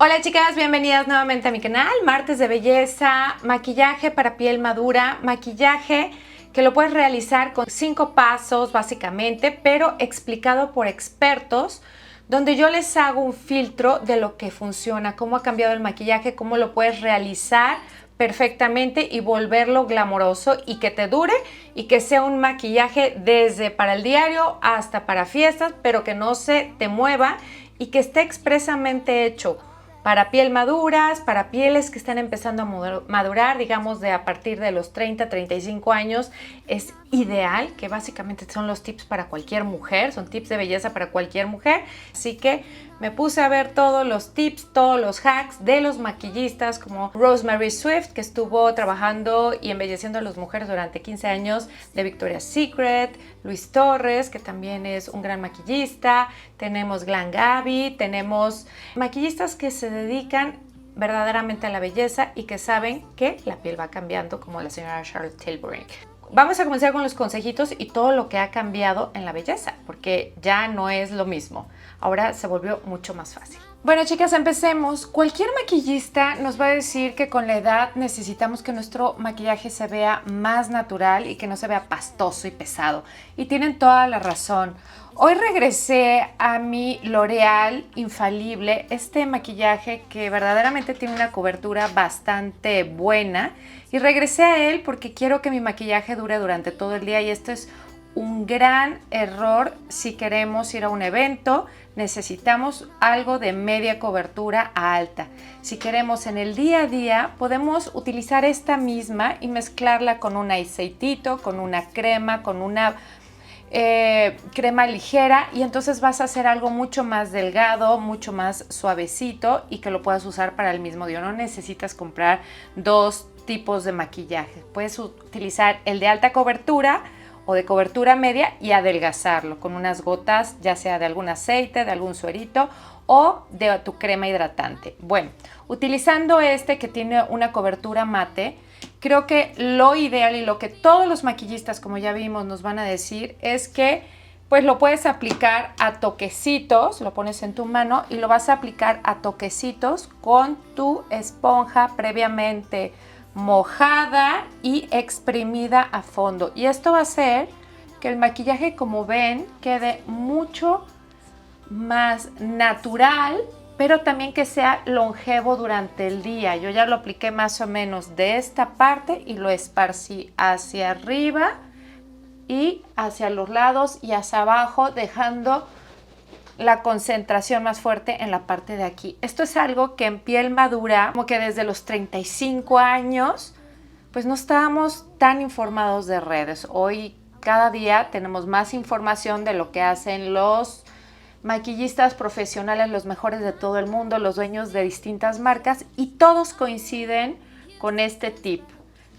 Hola chicas, bienvenidas nuevamente a mi canal, martes de belleza, maquillaje para piel madura, maquillaje que lo puedes realizar con 5 pasos básicamente, pero explicado por expertos, donde yo les hago un filtro de lo que funciona, cómo ha cambiado el maquillaje, cómo lo puedes realizar perfectamente y volverlo glamoroso y que te dure y que sea un maquillaje desde para el diario hasta para fiestas, pero que no se te mueva y que esté expresamente hecho para piel maduras, para pieles que están empezando a madurar, digamos de a partir de los 30, 35 años, es ideal, que básicamente son los tips para cualquier mujer, son tips de belleza para cualquier mujer. Así que me puse a ver todos los tips, todos los hacks de los maquillistas como Rosemary Swift, que estuvo trabajando y embelleciendo a las mujeres durante 15 años, de Victoria's Secret, Luis Torres, que también es un gran maquillista, tenemos Glam Gaby, tenemos maquillistas que se dedican verdaderamente a la belleza y que saben que la piel va cambiando, como la señora Charlotte Tilbury. Vamos a comenzar con los consejitos y todo lo que ha cambiado en la belleza, porque ya no es lo mismo. Ahora se volvió mucho más fácil. Bueno, chicas, empecemos. Cualquier maquillista nos va a decir que con la edad necesitamos que nuestro maquillaje se vea más natural y que no se vea pastoso y pesado. Y tienen toda la razón. Hoy regresé a mi L'Oreal Infalible, este maquillaje que verdaderamente tiene una cobertura bastante buena, y regresé a él porque quiero que mi maquillaje dure durante todo el día, y esto es un gran error si queremos ir a un evento. Necesitamos algo de media cobertura a alta. Si queremos en el día a día, podemos utilizar esta misma y mezclarla con un aceitito, con una crema, con una crema ligera, y entonces vas a hacer algo mucho más delgado, mucho más suavecito y que lo puedas usar para el mismo día. No necesitas comprar dos tipos de maquillaje. Puedes utilizar el de alta cobertura o de cobertura media y adelgazarlo con unas gotas, ya sea de algún aceite, de algún suerito o de tu crema hidratante. Bueno, utilizando este que tiene una cobertura mate, creo que lo ideal y lo que todos los maquillistas, como ya vimos, nos van a decir es que pues lo puedes aplicar a toquecitos, lo pones en tu mano y lo vas a aplicar a toquecitos con tu esponja previamente mojada y exprimida a fondo. Y esto va a hacer que el maquillaje, como ven, quede mucho más natural, pero también que sea longevo durante el día. Yo ya lo apliqué más o menos de esta parte y lo esparcí hacia arriba y hacia los lados y hacia abajo, dejando la concentración más fuerte en la parte de aquí. Esto es algo que en piel madura, como que desde los 35 años, pues no estábamos tan informados de redes. Hoy cada día tenemos más información de lo que hacen los maquillistas profesionales, los mejores de todo el mundo, los dueños de distintas marcas, y todos coinciden con este tip.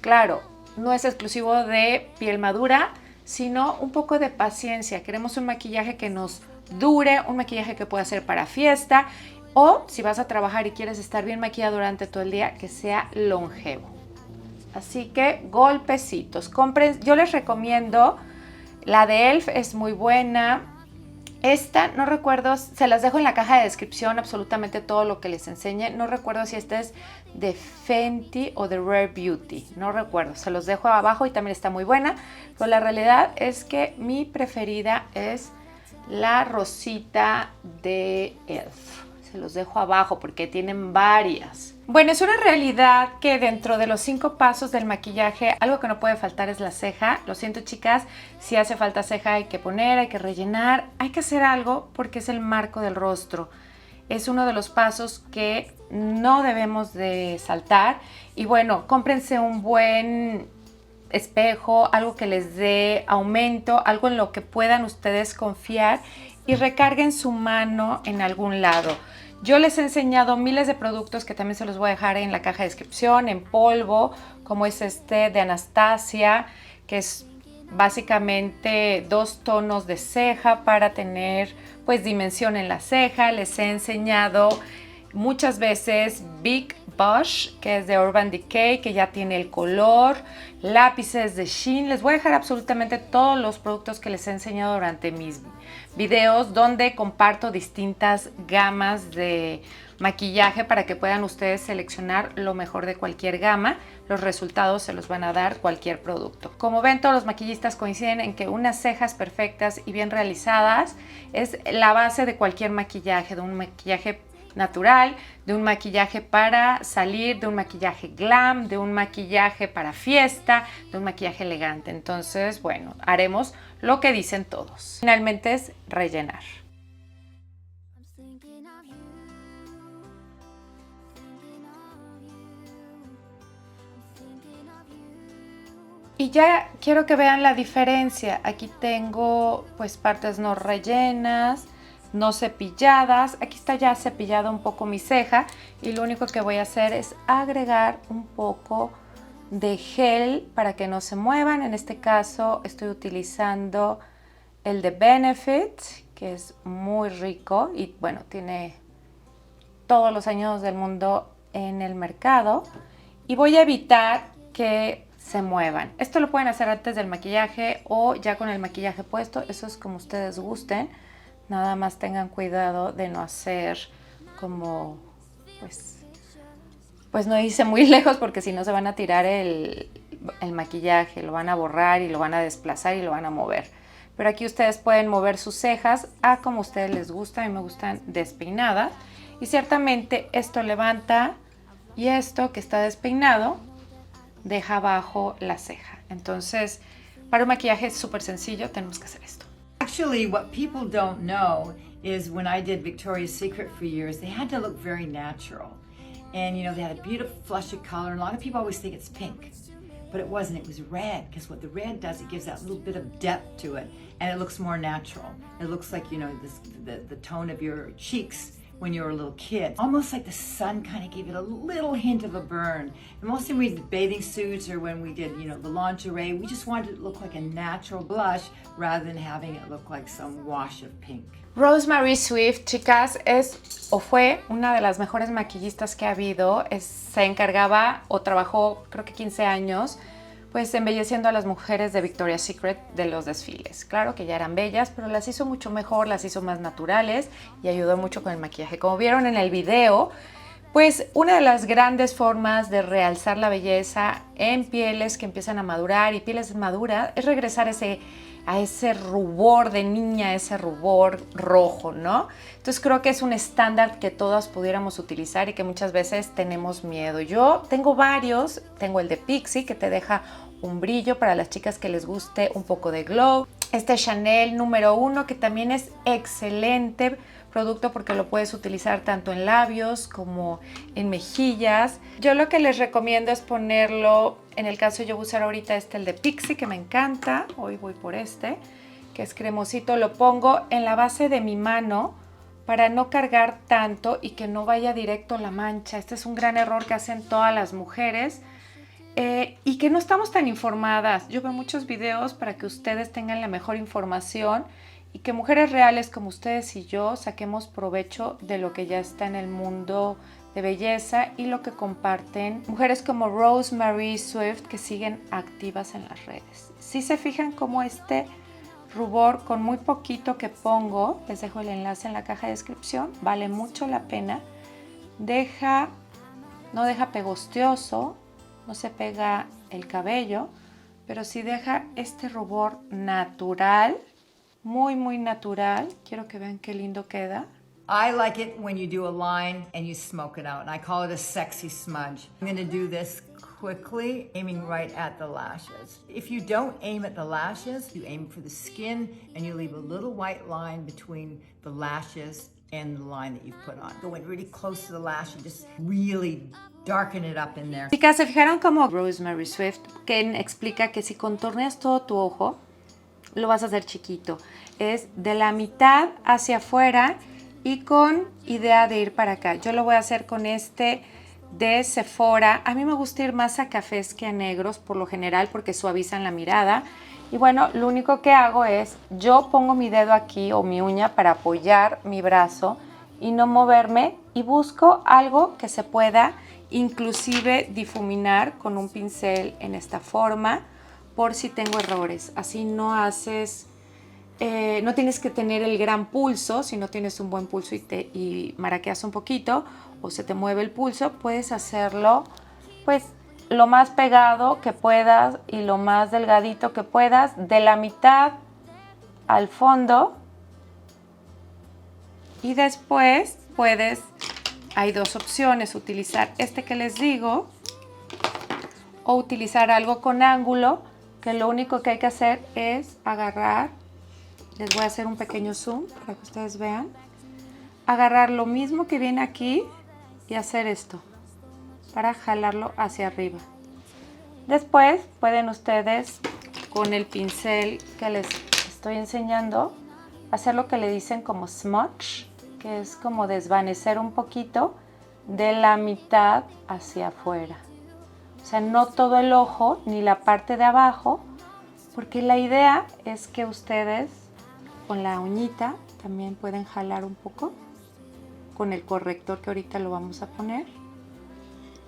Claro, no es exclusivo de piel madura, sino un poco de paciencia. Queremos un maquillaje que nos dure, un maquillaje que pueda ser para fiesta, o si vas a trabajar y quieres estar bien maquillada durante todo el día, que sea longevo. Así que golpecitos. Compren, yo les recomiendo la de ELF, es muy buena. Esta, no recuerdo, se las dejo en la caja de descripción absolutamente todo lo que les enseñe. No recuerdo si esta es de Fenty o de Rare Beauty, no recuerdo. Se los dejo abajo y también está muy buena. Pero la realidad es que mi preferida es la rosita de ELF. Se los dejo abajo porque tienen varias. Bueno, es una realidad que dentro de los 5 pasos del maquillaje, algo que no puede faltar es la ceja. Lo siento, chicas, si hace falta ceja hay que poner, hay que rellenar, hay que hacer algo porque es el marco del rostro. Es uno de los pasos que no debemos de saltar. Y bueno, cómprense un buen espejo, algo que les dé aumento, algo en lo que puedan ustedes confiar, y recarguen su mano en algún lado. Yo les he enseñado miles de productos que también se los voy a dejar en la caja de descripción, en polvo, como es este de Anastasia, que es básicamente 2 tonos de ceja para tener pues dimensión en la ceja. Les he enseñado muchas veces Big Bush, que es de Urban Decay, que ya tiene el color, lápices de Shein. Les voy a dejar absolutamente todos los productos que les he enseñado durante mis videos, donde comparto distintas gamas de maquillaje para que puedan ustedes seleccionar lo mejor de cualquier gama. Los resultados se los van a dar cualquier producto. Como ven, todos los maquillistas coinciden en que unas cejas perfectas y bien realizadas es la base de cualquier maquillaje, de un maquillaje natural, de un maquillaje para salir, de un maquillaje glam, de un maquillaje para fiesta, de un maquillaje elegante. Entonces, bueno, haremos lo que dicen todos. Finalmente es rellenar. Y ya quiero que vean la diferencia. Aquí tengo pues partes no rellenas, no cepilladas. Aquí está ya cepillada un poco mi ceja y lo único que voy a hacer es agregar un poco de gel para que no se muevan. En este caso estoy utilizando el de Benefit, que es muy rico y bueno, tiene todos los años del mundo en el mercado. Y voy a evitar que se muevan. Esto lo pueden hacer antes del maquillaje o ya con el maquillaje puesto. Eso es como ustedes gusten. Nada más tengan cuidado de no hacer como, pues no irse muy lejos porque si no se van a tirar el maquillaje, lo van a borrar y lo van a desplazar y lo van a mover. Pero aquí ustedes pueden mover sus cejas a como a ustedes les gusta. A mí me gustan despeinadas. Y ciertamente esto levanta y esto que está despeinado deja abajo la ceja. Entonces, para un maquillaje súper sencillo tenemos que hacer esto. Actually, what people don't know is when I did Victoria's Secret for years, they had to look very natural. And, you know, they had a beautiful flush of color. And a lot of people always think it's pink, but it wasn't. It was red, because what the red does, it gives that little bit of depth to it, and it looks more natural. It looks like, you know, the tone of your cheeks when you were a little kid. Almost like the sun kind of gave it a little hint of a burn. And mostly we did bathing suits or when we did, you know, the lingerie, we just wanted it to look like a natural blush rather than having it look like some wash of pink. Rosemary Swift, chicas, es o fue una de las mejores maquillistas que ha habido. Se encargaba o trabajó creo que 15 años pues embelleciendo a las mujeres de Victoria's Secret de los desfiles. Claro que ya eran bellas, pero las hizo mucho mejor, las hizo más naturales y ayudó mucho con el maquillaje. Como vieron en el video, pues una de las grandes formas de realzar la belleza en pieles que empiezan a madurar y pieles maduras es regresar a ese rubor de niña, ese rubor rojo, ¿no? Entonces creo que es un estándar que todas pudiéramos utilizar y que muchas veces tenemos miedo. Yo tengo varios, tengo el de Pixi que te deja un brillo para las chicas que les guste un poco de glow. Este Chanel número 1 que también es excelente producto porque lo puedes utilizar tanto en labios como en mejillas. Yo lo que les recomiendo es ponerlo, en el caso yo voy a usar ahorita el de Pixi que me encanta, hoy voy por este, que es cremosito, lo pongo en la base de mi mano para no cargar tanto y que no vaya directo la mancha. Este es un gran error que hacen todas las mujeres y que no estamos tan informadas. Yo veo muchos videos para que ustedes tengan la mejor información y que mujeres reales como ustedes y yo saquemos provecho de lo que ya está en el mundo de belleza y lo que comparten mujeres como Rosemary Swift que siguen activas en las redes. Si se fijan como este rubor con muy poquito que pongo, les dejo el enlace en la caja de descripción, vale mucho la pena. No deja pegostioso, no se pega el cabello, pero sí deja este rubor natural, muy muy natural. Quiero que vean qué lindo queda. I like it when you do a line and you smoke it out, and I call it a sexy smudge. I'm going to do this quickly, aiming right at the lashes. If you don't aim at the lashes, you aim for the skin and you leave a little white line between the lashes and the line that you've put on. Go in really close to the lash and just really darken it up in there. Chicas, ¿se fijaron como Rosemary Swift que explica que si contorneas todo tu ojo, lo vas a hacer chiquito? Es de la mitad hacia afuera y con idea de ir para acá. Yo lo voy a hacer con este de Sephora. A mí me gusta ir más a cafés que a negros por lo general porque suavizan la mirada. Y bueno, lo único que hago es, yo pongo mi dedo aquí o mi uña para apoyar mi brazo y no moverme y busco algo que se pueda inclusive difuminar con un pincel en esta forma por si tengo errores. Así no haces... no tienes que tener el gran pulso si no tienes un buen pulso y maraqueas un poquito, o se te mueve el pulso, puedes hacerlo pues lo más pegado que puedas y lo más delgadito que puedas, de la mitad al fondo. Y después hay dos opciones, utilizar este que les digo o utilizar algo con ángulo, que lo único que hay que hacer es agarrar, les voy a hacer un pequeño zoom para que ustedes vean, agarrar lo mismo que viene aquí y hacer esto para jalarlo hacia arriba. Después pueden ustedes con el pincel que les estoy enseñando hacer lo que le dicen como smudge, que es como desvanecer un poquito de la mitad hacia afuera. O sea, no todo el ojo ni la parte de abajo, porque la idea es que ustedes con la uñita también pueden jalar un poco con el corrector que ahorita lo vamos a poner.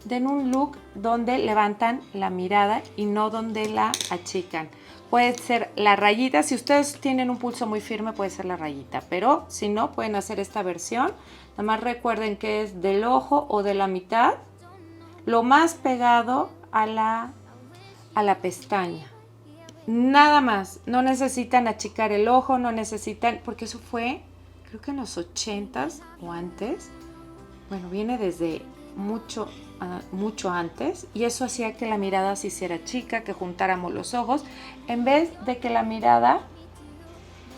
Den un look donde levantan la mirada y no donde la achican. Puede ser la rayita, si ustedes tienen un pulso muy firme puede ser la rayita, pero si no pueden hacer esta versión. Nada más recuerden que es del ojo o de la mitad, lo más pegado a la pestaña. Nada más, no necesitan achicar el ojo, no necesitan, porque eso fue, creo que en los 80s o antes, bueno, viene desde mucho antes, y eso hacía que la mirada se hiciera chica, que juntáramos los ojos, en vez de que la mirada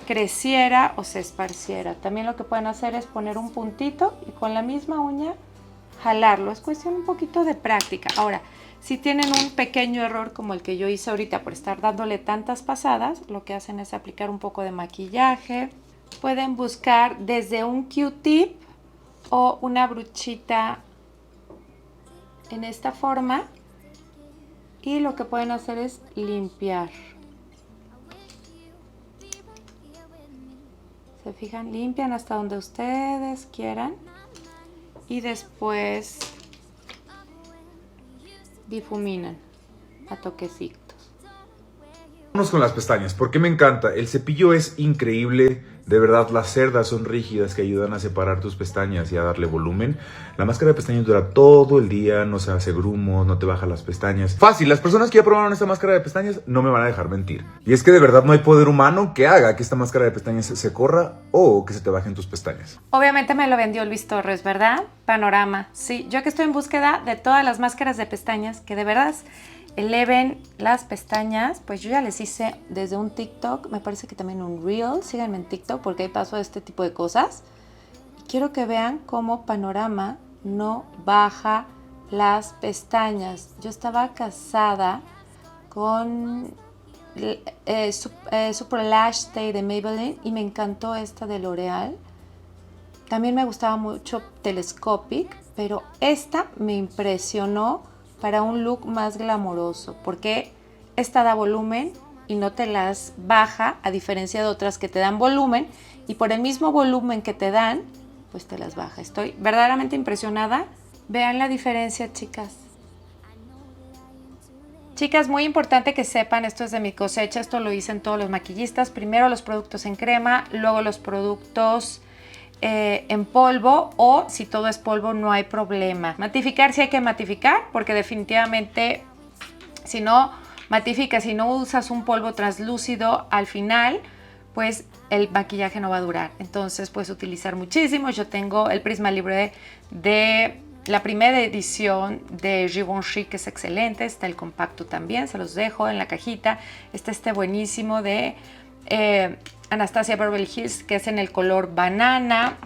creciera o se esparciera. También lo que pueden hacer es poner un puntito y con la misma uña jalarlo. Es cuestión un poquito de práctica. Ahora, si tienen un pequeño error como el que yo hice ahorita por estar dándole tantas pasadas, lo que hacen es aplicar un poco de maquillaje. Pueden buscar desde un Q-tip o una brochita en esta forma, y lo que pueden hacer es limpiar. ¿Se fijan? Limpian hasta donde ustedes quieran y después difuminan a toquecitos. Vamos con las pestañas, porque me encanta. El cepillo es increíble. De verdad, las cerdas son rígidas que ayudan a separar tus pestañas y a darle volumen. La máscara de pestañas dura todo el día, no se hace grumos, no te baja las pestañas. Fácil, las personas que ya probaron esta máscara de pestañas no me van a dejar mentir. Y es que de verdad no hay poder humano que haga que esta máscara de pestañas se corra o que se te bajen tus pestañas. Obviamente me lo vendió Luis Torres, ¿verdad? Panorama. Sí, yo que estoy en búsqueda de todas las máscaras de pestañas que de verdad eleven las pestañas, pues yo ya les hice desde un TikTok, me parece que también un Reel. Síganme en TikTok porque ahí paso este tipo de cosas. Y quiero que vean cómo Panorama no baja las pestañas. Yo estaba casada con Super Lash Stay de Maybelline y me encantó esta de L'Oreal. También me gustaba mucho Telescopic, pero esta me impresionó para un look más glamoroso, porque esta da volumen y no te las baja, a diferencia de otras que te dan volumen y por el mismo volumen que te dan, pues te las baja. Estoy verdaderamente impresionada. Vean la diferencia, chicas. Chicas, muy importante que sepan, esto es de mi cosecha, esto lo dicen todos los maquillistas. Primero los productos en crema, luego los productos en polvo, o si todo es polvo no hay problema. Matificar sí hay que matificar, porque definitivamente si no matificas, si no usas un polvo translúcido al final, pues el maquillaje no va a durar. Entonces puedes utilizar muchísimo. Yo tengo el Prisma Libre de la primera edición de Givenchy, que es excelente. Está el compacto también, se los dejo en la cajita. Está este buenísimo de Anastasia Beverly Hills, que es en el color banana.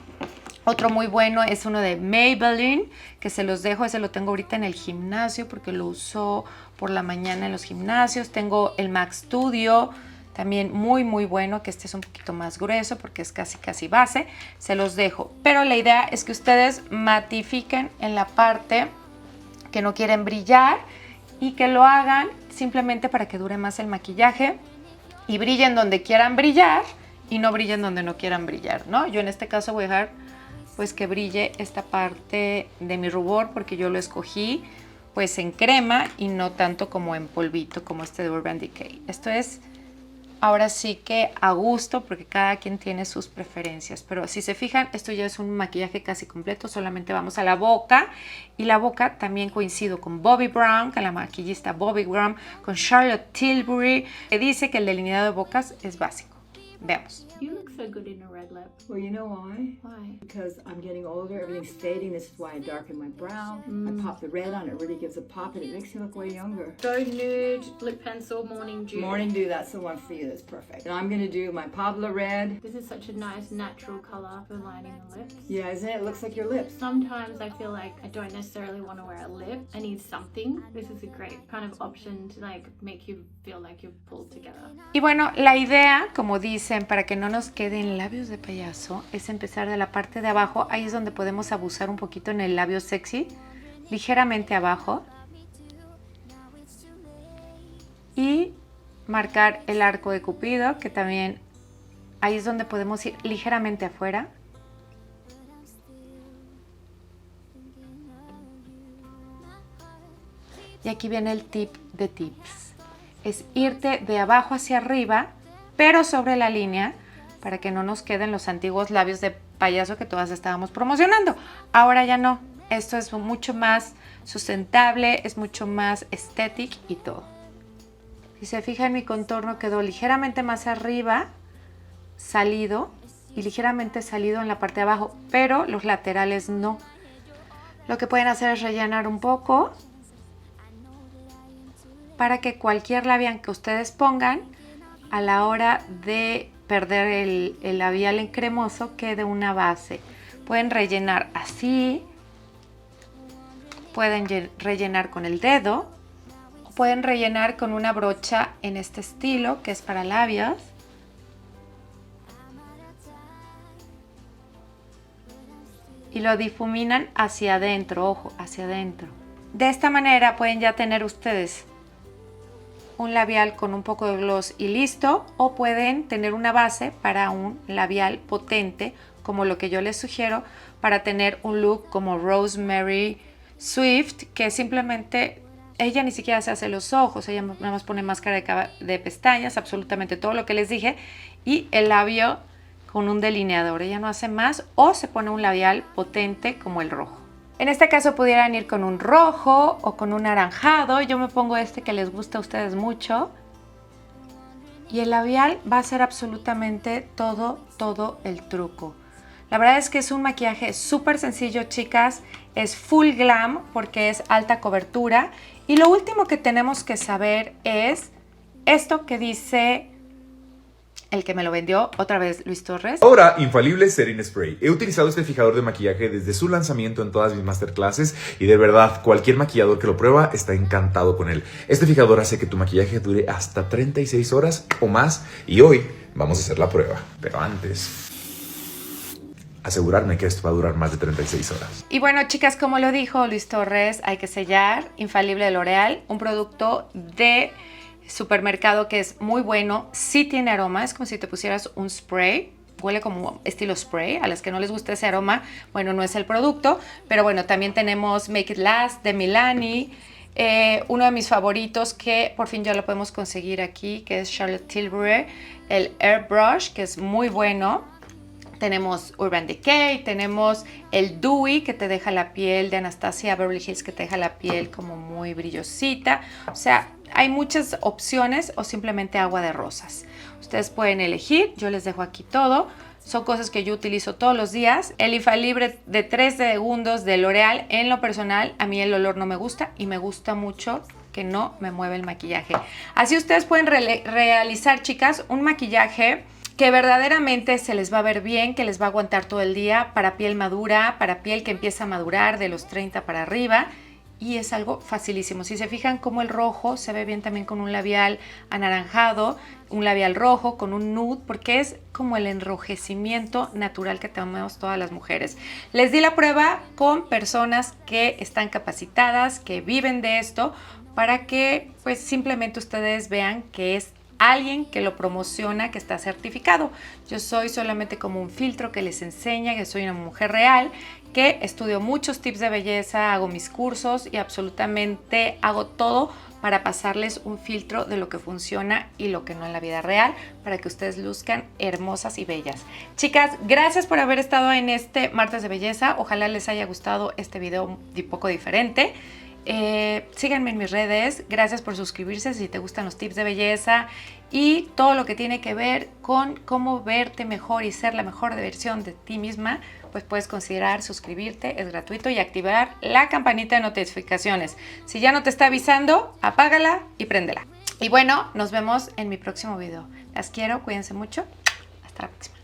Otro muy bueno es uno de Maybelline, que se los dejo. Ese lo tengo ahorita en el gimnasio porque lo uso por la mañana en los gimnasios. Tengo el MAC Studio, también muy muy bueno, que este es un poquito más grueso porque es casi base. Se los dejo. Pero la idea es que ustedes matifiquen en la parte que no quieren brillar y que lo hagan simplemente para que dure más el maquillaje y brillen donde quieran brillar y no brillen donde no quieran brillar, ¿no? Yo en este caso voy a dejar pues que brille esta parte de mi rubor porque yo lo escogí pues en crema y no tanto como en polvito como este de Urban Decay. Esto es ahora sí que a gusto, porque cada quien tiene sus preferencias. Pero si se fijan, esto ya es un maquillaje casi completo, solamente vamos a la boca. Y la boca también coincido con Bobbi Brown, con la maquillista Bobbi Brown, con Charlotte Tilbury, que dice que el delineado de bocas es básico. Veamos. You look so good in a red lip. Well, you know why? Why? Because I'm getting older, everything's fading. This is why I darken my brow. I pop the red on, it really gives a pop and it makes you look way younger. Go nude, lip pencil, morning dew. Morning Dew, that's the one for you, that's perfect. And I'm gonna do my Pablo Red. This is such a nice natural color for lining the lips. Yeah, isn't it? It looks like your lips. Sometimes I feel like I don't necessarily want to wear a lip. I need something. This is a great kind of option to like make you feel like you're pulled together. Y bueno, la idea, como dicen, para que no nos queden labios de payaso, es empezar de la parte de abajo. Ahí es donde podemos abusar un poquito en el labio sexy, ligeramente abajo. Y marcar el arco de Cupido, que también ahí es donde podemos ir ligeramente afuera. Y aquí viene el tip de tips. Es irte de abajo hacia arriba, pero sobre la línea, para que no nos queden los antiguos labios de payaso que todas estábamos promocionando. Ahora ya no. Esto es mucho más sustentable, es mucho más estético y todo. Si se fijan, mi contorno quedó ligeramente más arriba, salido, y ligeramente salido en la parte de abajo, pero los laterales no. Lo que pueden hacer es rellenar un poco para que cualquier labial que ustedes pongan, a la hora de perder el labial en cremoso, quede una base. Pueden rellenar así, pueden rellenar con el dedo, o pueden rellenar con una brocha en este estilo, que es para labios. Y lo difuminan hacia adentro, ojo, hacia adentro. De esta manera pueden ya tener ustedes un labial con un poco de gloss y listo, o pueden tener una base para un labial potente, como lo que yo les sugiero, para tener un look como Rosemary Swift, que simplemente ella ni siquiera se hace los ojos, ella nada más pone máscara de pestañas, absolutamente todo lo que les dije, y el labio con un delineador. Ella no hace más, o se pone un labial potente como el rojo. En este caso pudieran ir con un rojo o con un naranjado. Yo me pongo este que les gusta a ustedes mucho. Y el labial va a ser absolutamente todo el truco. La verdad es que es un maquillaje súper sencillo, chicas. Es full glam porque es alta cobertura. Y lo último que tenemos que saber es esto que dice el que me lo vendió, otra vez Luis Torres. Ahora, infalible Setting Spray. He utilizado este fijador de maquillaje desde su lanzamiento en todas mis masterclasses y de verdad, cualquier maquillador que lo prueba está encantado con él. Este fijador hace que tu maquillaje dure hasta 36 horas o más y hoy vamos a hacer la prueba. Pero antes, asegurarme que esto va a durar más de 36 horas. Y bueno, chicas, como lo dijo Luis Torres, hay que sellar. Infalible de L'Oreal, un producto de supermercado que es muy bueno, sí tiene aroma, es como si te pusieras un spray, huele como estilo spray. A las que no les gusta ese aroma, bueno, no es el producto, pero bueno, también tenemos Make It Last de Milani, uno de mis favoritos que por fin ya lo podemos conseguir aquí, que es Charlotte Tilbury, el Airbrush, que es muy bueno. Tenemos Urban Decay, tenemos el Dewy, que te deja la piel, de Anastasia Beverly Hills, que te deja la piel como muy brillosita. O sea, hay muchas opciones, o simplemente agua de rosas. Ustedes pueden elegir, yo les dejo aquí todo. Son cosas que yo utilizo todos los días. El infalible de 3 segundos de L'Oreal, en lo personal, a mí el olor no me gusta y me gusta mucho que no me mueve el maquillaje. Así ustedes pueden realizar, chicas, un maquillaje que verdaderamente se les va a ver bien, que les va a aguantar todo el día, para piel madura, para piel que empieza a madurar de los 30 para arriba. Y es algo facilísimo. Si se fijan cómo el rojo se ve bien también con un labial anaranjado, un labial rojo con un nude, porque es como el enrojecimiento natural que tenemos todas las mujeres. Les di la prueba con personas que están capacitadas, que viven de esto, para que pues simplemente ustedes vean que es alguien que lo promociona, que está certificado. Yo soy solamente como un filtro que les enseña, que soy una mujer real, que estudio muchos tips de belleza, hago mis cursos y absolutamente hago todo para pasarles un filtro de lo que funciona y lo que no en la vida real, para que ustedes luzcan hermosas y bellas. Chicas, gracias por haber estado en este martes de belleza. Ojalá les haya gustado este video un poco diferente. Síganme en mis redes, gracias por suscribirse si te gustan los tips de belleza y todo lo que tiene que ver con cómo verte mejor y ser la mejor versión de ti misma, pues puedes considerar suscribirte, es gratuito, y activar la campanita de notificaciones. Si ya no te está avisando, apágala y préndela. Y bueno, nos vemos en mi próximo video. Las quiero, cuídense mucho, hasta la próxima.